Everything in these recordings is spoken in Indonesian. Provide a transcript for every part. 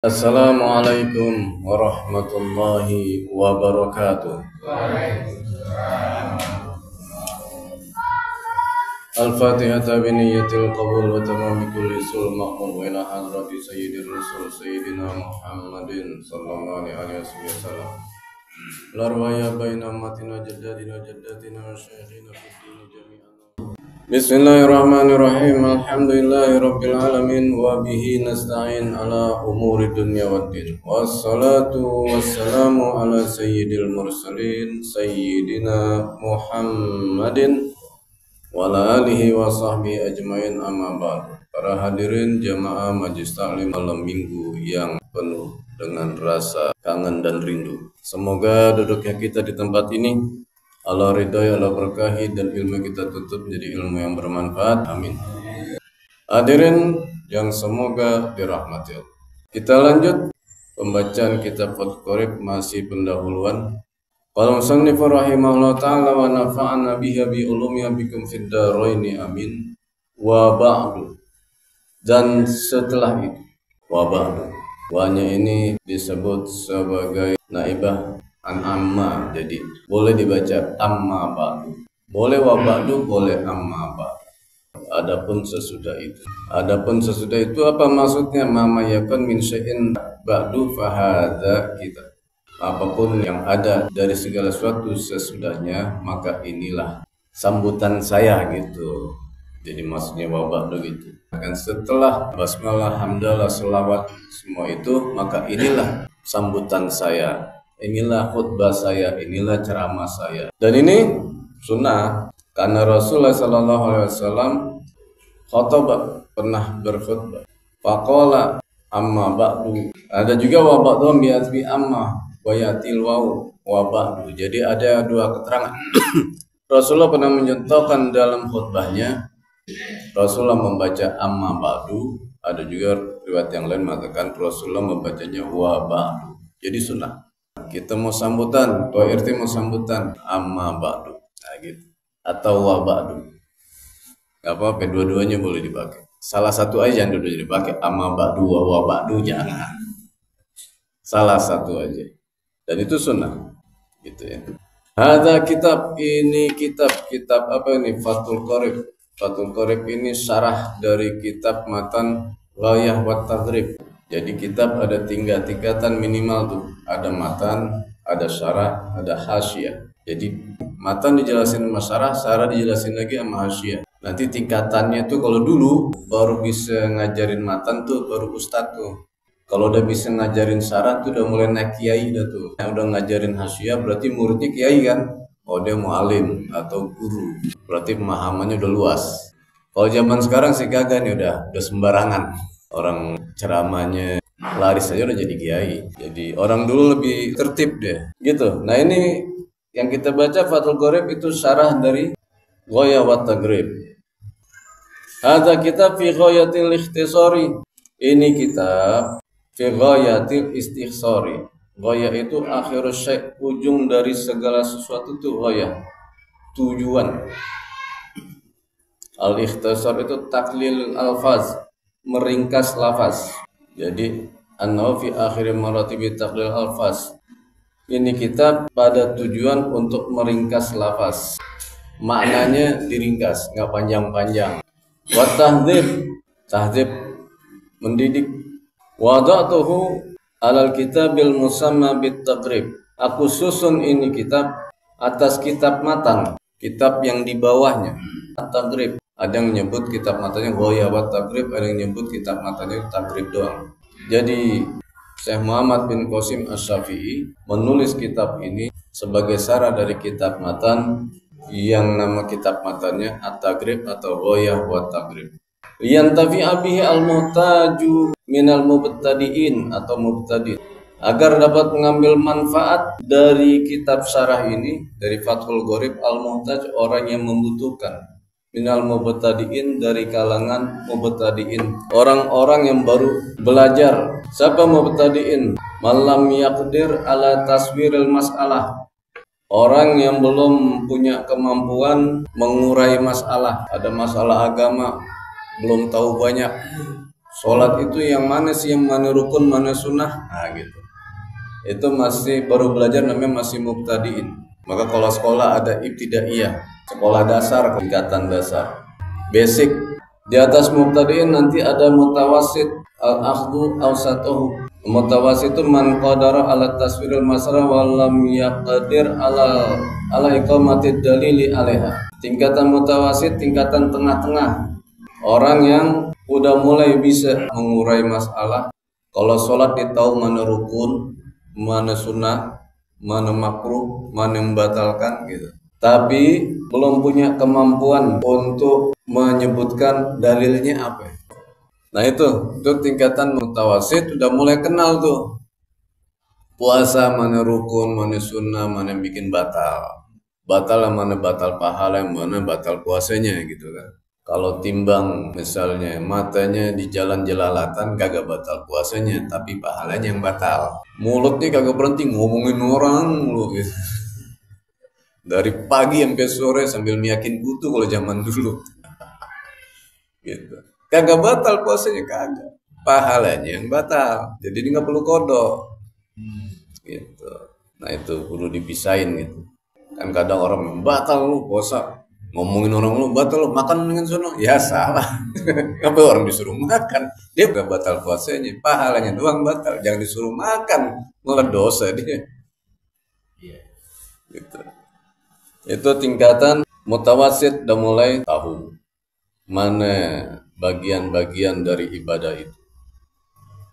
Assalamualaikum warahmatullahi wabarakatuh. Al-Fatihah biniyatil qabul wa tamami kulli sul ma'mur wa ila hadrati sayyidir rasul sayyidina Muhammadin sallallahu alaihi wasallam. Larwaya baina matina jaddadina jaddatina wa syekhina fid dini jami'an. Bismillahirrahmanirrahim. Alhamdulillahi rabbil alamin wa bihi nasta'in ala umuri dunya waddin. Wassalatu wassalamu ala sayyidil mursalin sayyidina Muhammadin wa ala alihi wa sahbihi ajmain, amma ba'du. Para hadirin jamaah Majelis Taklim malam Minggu yang penuh dengan rasa kangen dan rindu. Semoga duduknya kita di tempat ini Allah ridhoi, Allah berkahi, dan ilmu kita tutup menjadi ilmu yang bermanfaat. Amin. Hadirin yang semoga dirahmati Allah. Kita lanjut pembacaan kitab Fathul Qorib, masih pendahuluan. Qala musannif rahimahullah ta'ala wa nafa'ana biha bi ulumia bikum fid dharaini amin. Wa ba'du. Dan setelah itu, wa ba'du. Wa-nya ini disebut sebagai naibah an amma, jadi boleh dibaca amma ba'du, boleh wa ba'du, boleh amma ba'du. Adapun sesudah itu apa maksudnya? Mama yakun min syai'in ba'du fahadza kita. Apapun yang ada dari segala sesuatu sesudahnya, maka inilah sambutan saya gitu. Jadi maksudnya wa ba'du gitu. Dan setelah basmalah, hamdalah, selawat semua itu, maka inilah sambutan saya. Inilah khutbah saya, inilah ceramah saya. Dan ini sunnah karena Rasulullah sallallahu alaihi wasallam khutbah, pernah berkhutbah. Faqala amma ba'du. Ada juga wa ba'du bi amma wa yatil wa ba'du. Jadi ada dua keterangan. Rasulullah pernah mencontohkan dalam khutbahnya, Rasulullah membaca amma ba'du. Ada juga riwayat yang lain mengatakan Rasulullah membacanya wa ba'du. Jadi sunnah. Kita mau sambutan, Tua RT mau sambutan amma ba'du, nah gitu, atau wa ba'du, gak apa-apa, dua-duanya boleh dipakai. Salah satu aja yang dua-duanya dipakai, amma ba'du wa ba'du jangan, salah satu aja. Dan itu sunnah gitu ya. Ada kitab ini, kitab apa ini? Fathul Qorib. Fathul Qorib ini syarah dari kitab matan Ghayah wa Tadrib. Jadi kitab ada tingkatan minimal tuh. Ada matan, ada syarah, ada hasyiah. Jadi matan dijelasin sama syarah dijelasin lagi sama hasyiah. Nanti tingkatannya tuh kalau dulu baru bisa ngajarin matan tuh baru ustadz tuh. Kalau udah bisa ngajarin syarah tuh udah mulai naik kiai dah tuh. Yang udah ngajarin hasyiah berarti muridnya kiai kan. Kalau dia mu'alim atau guru, berarti pemahamannya udah luas. Kalau zaman sekarang sih kagak nih, udah sembarangan. Orang ceramahnya laris aja udah jadi kiai. Jadi orang dulu lebih tertib deh gitu. Nah ini yang kita baca Fathul Qorib itu syarah dari Ghayah wa Tadrib. Hadza kitab fi ghayatil ikhtisari. Ini kitab fi ghayatil istikhsari. Ghayah itu akhirus syai', ujung dari segala sesuatu itu ghayah, tujuan. Al-ikhtisar itu taklil alfaz, meringkas lafaz. Jadi an-naw fi akhir maratibi taklil alfaz. Ini kitab pada tujuan untuk meringkas lafaz. Maknanya diringkas, nggak panjang-panjang. Wa tahdzib mendidik. Wada'tuhu alal kitabil musamma bit taqrib. Aku susun ini kitab atas kitab matan, kitab yang di bawahnya at-taqrib. Ada yang menyebut kitab matanya Ghayah wa Tadrib, ada yang menyebut kitab matanya Taqrib doang. Jadi Syekh Muhammad bin Qasim Asy-Syafi'i menulis kitab ini sebagai syarah dari kitab matan yang nama kitab matanya At-Taqrib atau Ghayah wa Tadrib. Yantafi'a bihi al-muhtaju minal mubtadi'in atau mubtadi', agar dapat mengambil manfaat dari kitab syarah ini, dari Fathul Qorib, al-muhtaj orang yang membutuhkan, minal mubtadi'in dari kalangan mubtadi'in, orang-orang yang baru belajar. Siapa mubtadi'in? Malam yaqdir ala taswiril mas'alah, orang yang belum punya kemampuan mengurai masalah. Ada masalah agama belum tahu banyak, sholat itu yang mana sih, yang mana rukun, mana sunnah, nah gitu. Itu masih baru belajar, namanya masih mubtadiin. Maka kalau sekolah ada ibtidaiyah, sekolah dasar, tingkatan dasar, basic. Di atas mubtadiin nanti ada mutawasid, al-akhdhu awsatuhu. Mutawasid itu man qadara ala taswiril masalah wa lam yaqdir ala iqamatid dalili alaiha. Tingkatan mutawasid, tingkatan tengah-tengah. Orang yang udah mulai bisa mengurai masalah. Kalau sholat dia tahu mana rukun, mana sunnah, mana makruh, mana membatalkan gitu. Tapi belum punya kemampuan untuk menyebutkan dalilnya apa. Nah itu tingkatan mutawasid udah mulai kenal tuh. Puasa mana rukun, mana sunnah, mana yang bikin batal. Batal mana batal pahala, mana batal puasanya gitu kan. Kalau timbang misalnya matanya di jalan jelalatan kagak batal puasanya, tapi pahalanya yang batal. Mulutnya kagak berhenti ngomongin orang lu gitu. Dari pagi sampai sore sambil miyakin kutu kalau zaman dulu. Gitu. Kagak batal puasanya, kagak. Pahalanya yang batal. Jadi dia nggak perlu kodok. Gitu. Nah itu perlu dipisahin gitu. Kan kadang orang batal lu puasa. Ngomongin orang lu batal lu makan dengan sono, ya salah. Apa orang disuruh makan, dia gak batal puasanya, pahalanya doang batal. Jangan disuruh makan, malah dosa dia. Gitu. Itu tingkatan mutawasid, udah mulai tahu mana bagian-bagian dari ibadah itu.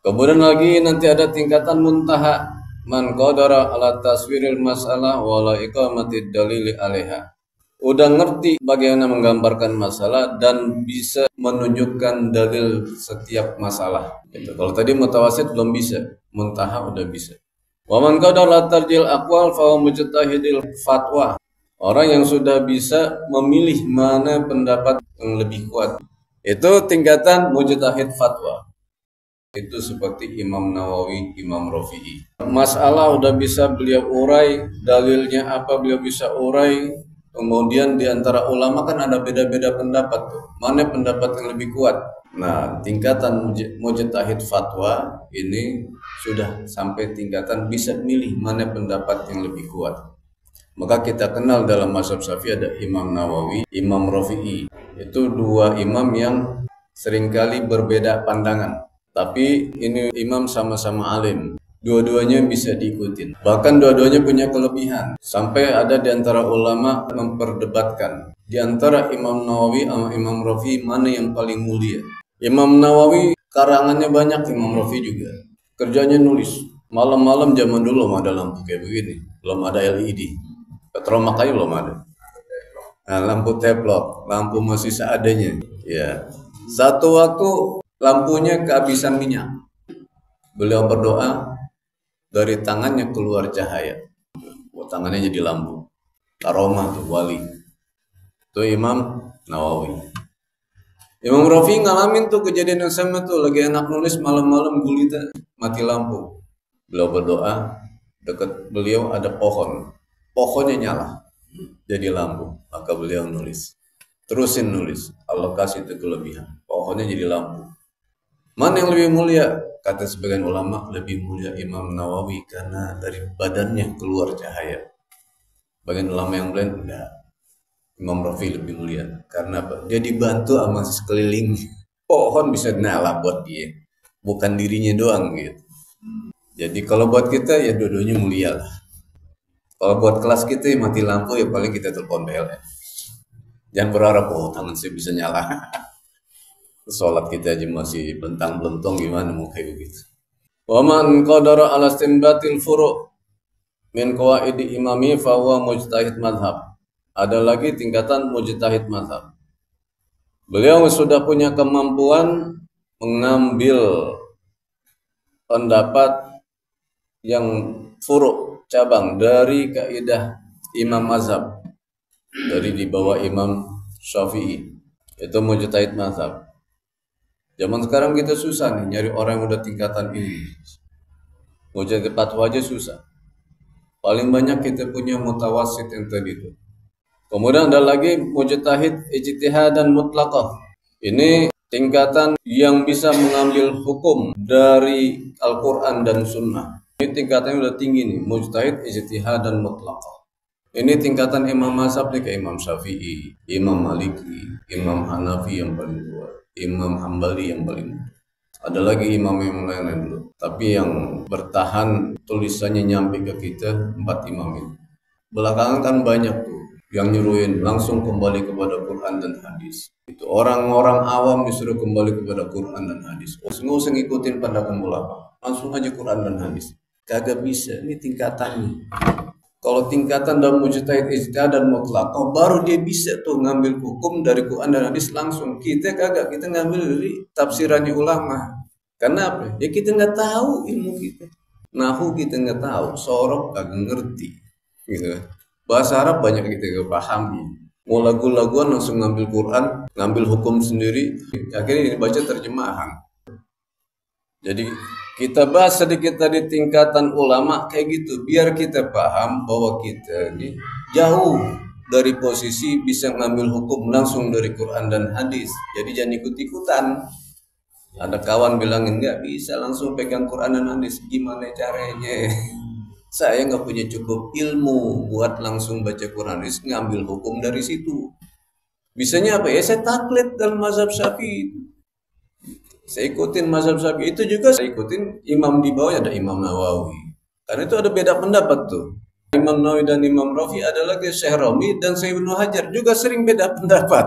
Kemudian lagi nanti ada tingkatan muntaha, man qadara ala taswiril masalah wala iqamatid dalili alaiha. Udah ngerti bagaimana menggambarkan masalah dan bisa menunjukkan dalil setiap masalah. Gitu. Kalau tadi mutawasid belum bisa, muntaha udah bisa. Wa man qadara tarjil aqwal fa huwa mujtahidil fatwa. Orang yang sudah bisa memilih mana pendapat yang lebih kuat. Itu tingkatan mujtahid fatwa. Itu seperti Imam Nawawi, Imam Rafi'i. Masalah udah bisa beliau urai, dalilnya apa beliau bisa urai. Kemudian di antara ulama kan ada beda-beda pendapat tuh. Mana pendapat yang lebih kuat? Nah, tingkatan mujtahid fatwa ini sudah sampai tingkatan bisa milih mana pendapat yang lebih kuat. Maka kita kenal dalam mazhab Syafi'i ada Imam Nawawi, Imam Rafi'i. Itu dua imam yang seringkali berbeda pandangan. Tapi ini imam sama-sama alim. Dua-duanya bisa diikutin. Bahkan dua-duanya punya kelebihan. Sampai ada di antara ulama memperdebatkan. Di antara Imam Nawawi sama Imam Rafi'i mana yang paling mulia. Imam Nawawi karangannya banyak, Imam Rafi'i juga. Kerjanya nulis. Malam-malam zaman dulu belum ada lampu kayak begini. Belum ada LED. Petrol makanya belum ada. Nah, lampu teplok. Lampu masih seadanya. Ya. Satu waktu lampunya kehabisan minyak. Beliau berdoa, dari tangannya keluar cahaya. Tangannya jadi lampu. Karomah tuh wali. Itu Imam Nawawi. Imam Rafi'i ngalamin tuh kejadian yang sama tuh. Lagi enak nulis malam-malam gulita mati lampu. Beliau berdoa, dekat beliau ada pohon. Pohonnya nyala. Jadi lampu. Maka beliau nulis. Terusin nulis. Allah kasih itu kelebihan. Pohonnya jadi lampu. Mana yang lebih mulia? Kata sebagian ulama lebih mulia Imam Nawawi karena dari badannya keluar cahaya. Bagian ulama yang lain enggak. Imam Rafi'i lebih mulia karena dia dibantu sama sekeliling. Pohon bisa nyala buat dia, bukan dirinya doang gitu. Jadi kalau buat kita ya dua-duanya mulia lah. Kalau buat kelas kita ya mati lampu ya paling kita telepon PLN. Jangan berharap tangan saya bisa nyala. Sholat kita aja masih bentang-belentong gimana mau kayak begitu. Wa man qadara ala istinbatil furu' min qawaidi imami fa huwa mujtahid madhab. Ada lagi tingkatan mujtahid madhab. Beliau sudah punya kemampuan mengambil pendapat yang furu' cabang dari kaidah imam mazhab. Dari di bawah Imam Syafi'i. Itu mujtahid madhab. Zaman sekarang kita susah nih nyari orang yang udah tingkatan ini. Mujtahid fatwa aja susah. Paling banyak kita punya mutawasid yang tadi itu. Kemudian ada lagi mujtahid ijtihadan mutlaqah. Ini tingkatan yang bisa mengambil hukum dari Al-Quran dan Sunnah. Ini tingkatannya udah tinggi nih, mujtahid, ijtihad, dan mutlaqah. Ini tingkatan imam mazhab nih, kayak Imam Syafi'i, Imam Maliki, Imam Hanafi yang paling tua, Imam Hambali yang paling tua. Ada lagi imam yang lain dulu, tapi yang bertahan tulisannya nyampe ke kita 4 imam ini. Belakangan kan banyak tuh yang nyuruhin langsung kembali kepada Quran dan hadis. Itu orang-orang awam disuruh kembali kepada Quran dan hadis. Nggak usah ngikutin pandangan ulama, langsung aja Quran dan hadis. Kagak bisa, ini tingkatannya. Kalau tingkatan dalam mujtahid, ijtihad, dan mutlaqah, baru dia bisa tuh ngambil hukum dari Quran dan hadis langsung. Kita kagak, kita ngambil dari tafsirannya ulama. Kenapa? Ya kita nggak tahu ilmu kita. Nahu kita nggak tahu, sorok kagak ngerti. Gitu. Bahasa Arab banyak kita gak pahami. Mau lagu-laguan langsung ngambil Quran, ngambil hukum sendiri, akhirnya dibaca terjemahan. Jadi kita bahas sedikit tadi tingkatan ulama kayak gitu, biar kita paham bahwa kita ini jauh dari posisi bisa ngambil hukum langsung dari Quran dan hadis. Jadi jangan ikut-ikutan. Ada kawan bilangin nggak bisa langsung pegang Quran dan hadis, gimana caranya? Saya nggak punya cukup ilmu buat langsung baca Quran, ngambil hukum dari situ. Bisanya apa ya? Saya taklid dalam mazhab Syafi'i. Saya ikutin mazhab Syafi'i, itu juga saya ikutin imam di bawahnya, ada Imam Nawawi. Karena itu ada beda pendapat tuh. Imam Nawawi dan Imam Rafi, ada lagi Syekh Rami dan Syekh Ibnu Hajar, juga sering beda pendapat.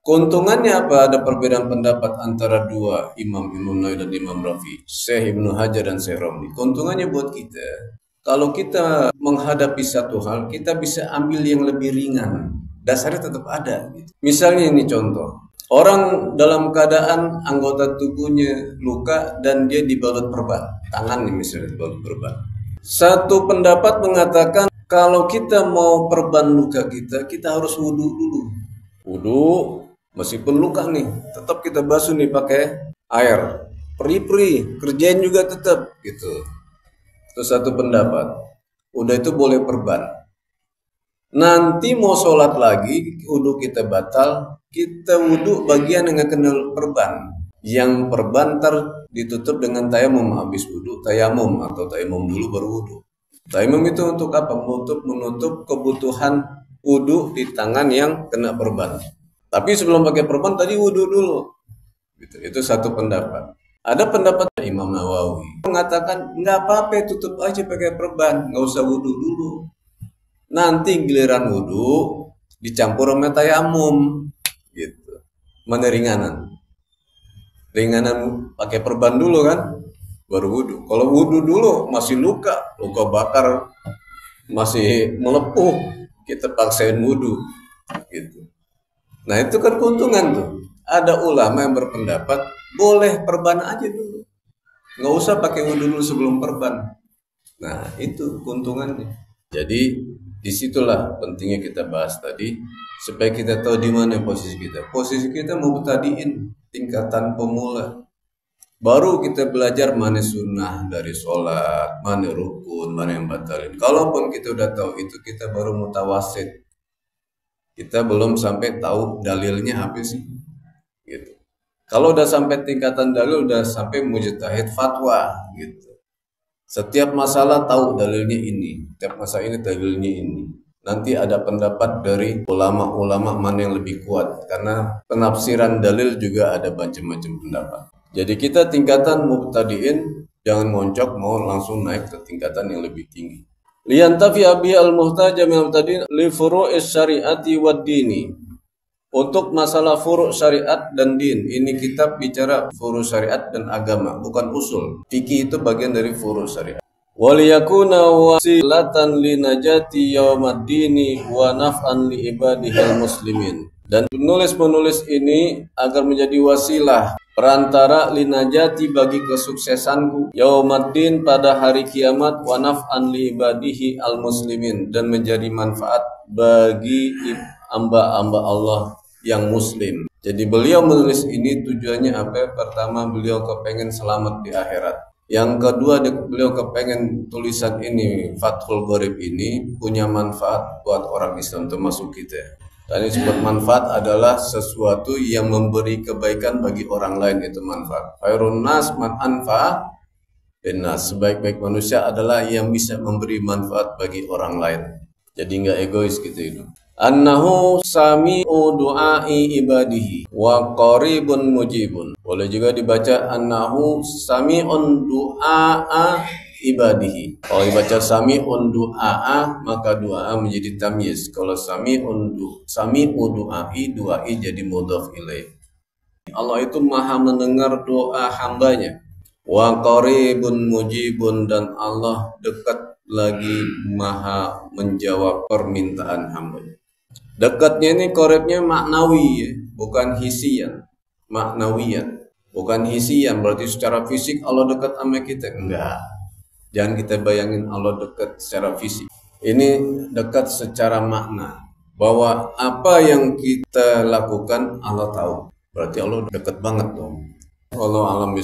Keuntungannya apa? Ada perbedaan pendapat antara dua imam Nawawi dan Imam Rafi, Syekh Ibnu Hajar dan Syekh Rami. Keuntungannya buat kita, kalau kita menghadapi satu hal, kita bisa ambil yang lebih ringan. Dasarnya tetap ada. Gitu. Misalnya ini contoh. Orang dalam keadaan anggota tubuhnya luka dan dia dibalut perban. Tangan nih misalnya dibalut perban. Satu pendapat mengatakan kalau kita mau perban luka kita harus wudhu dulu. Wudhu, meskipun luka nih, tetap kita basuh nih pakai air. Peri-peri, kerjain juga tetap gitu. Itu satu pendapat. Udah itu boleh perban. Nanti mau sholat lagi, wudhu kita batal, kita wudhu bagian yang kena perban. Yang perban ditutup dengan tayamum habis wudhu. Tayamum atau tayamum dulu baru wudhu. Tayamum itu untuk apa? Menutup kebutuhan wudhu di tangan yang kena perban. Tapi sebelum pakai perban tadi wudhu dulu. Gitu. Itu satu pendapat. Ada pendapat Imam Nawawi mengatakan nggak apa-apa, tutup aja pakai perban, nggak usah wudhu dulu. Nanti giliran wudhu dicampur sama tayamum, gitu. Mana ringanan? Ringanan pakai perban dulu kan, baru wudhu. Kalau wudhu dulu masih luka bakar, masih melepuh, kita paksain wudhu, gitu. Nah itu kan keuntungan tuh. Ada ulama yang berpendapat boleh perban aja dulu, nggak usah pakai wudhu dulu sebelum perban. Nah itu keuntungannya. Jadi disitulah pentingnya kita bahas tadi, supaya kita tahu di mana posisi kita. Posisi kita mubtadiin, tingkatan pemula. Baru kita belajar mana sunnah dari sholat, mana rukun, mana yang batalin. Kalaupun kita udah tahu itu, kita baru mutawasid. Kita belum sampai tahu dalilnya apa sih, gitu. Kalau udah sampai tingkatan dalil, udah sampai mujtahid fatwa, gitu. Setiap masalah tahu dalilnya ini, setiap masalah ini dalilnya ini. Nanti ada pendapat dari ulama-ulama mana yang lebih kuat, karena penafsiran dalil juga ada macam-macam pendapat. Jadi kita tingkatan mubtadiin, jangan ngoncok mau langsung naik ke tingkatan yang lebih tinggi. Liyantafi abi al-muhtaja min al-mubtadiin li furu'is syari'ati wad dini. Untuk masalah furu' syariat dan din, ini kitab bicara furu' syariat dan agama, bukan usul. Fikih itu bagian dari furu' syariat. Waliyakuna wasilatan li najati yaumaddini wa naf'an li ibadihil muslimin. Dan penulis-penulis ini agar menjadi wasilah, perantara li najati bagi kesuksesanku yaumaddin pada hari kiamat, wa naf'an li ibadihi al muslimin, dan menjadi manfaat bagi hamba-hamba Allah yang muslim. Jadi beliau menulis ini tujuannya apa? Pertama, beliau kepengen selamat di akhirat. Yang kedua, beliau kepengen tulisan ini, Fathul Gharib ini, punya manfaat buat orang Islam termasuk kita. Dan disebut manfaat adalah sesuatu yang memberi kebaikan bagi orang lain, itu manfaat. Khairun nas man anfa'a linnas. Sebaik-baik manusia adalah yang bisa memberi manfaat bagi orang lain. Jadi nggak egois gitu itu. Annahu sami'u du'ai ibadihi wa qaribun mujibun. Boleh juga dibaca annahu sami'un du'a ibadihi. Kalau dibaca sami'un du'a maka du'a menjadi tamyiz. Kalau sami'u du'ai jadi mudhaf ilaih. Allah itu maha mendengar doa hambanya. Wa qaribun mujibun, dan Allah dekat lagi maha menjawab permintaan hambanya. Dekatnya ini qaribnya maknawi ya, bukan hisian. Maknawiyan, bukan hisian, berarti secara fisik Allah dekat sama kita. Enggak. Jangan kita bayangin Allah dekat secara fisik. Ini dekat secara makna, bahwa apa yang kita lakukan Allah tahu. Berarti Allah dekat banget dong. Allah alam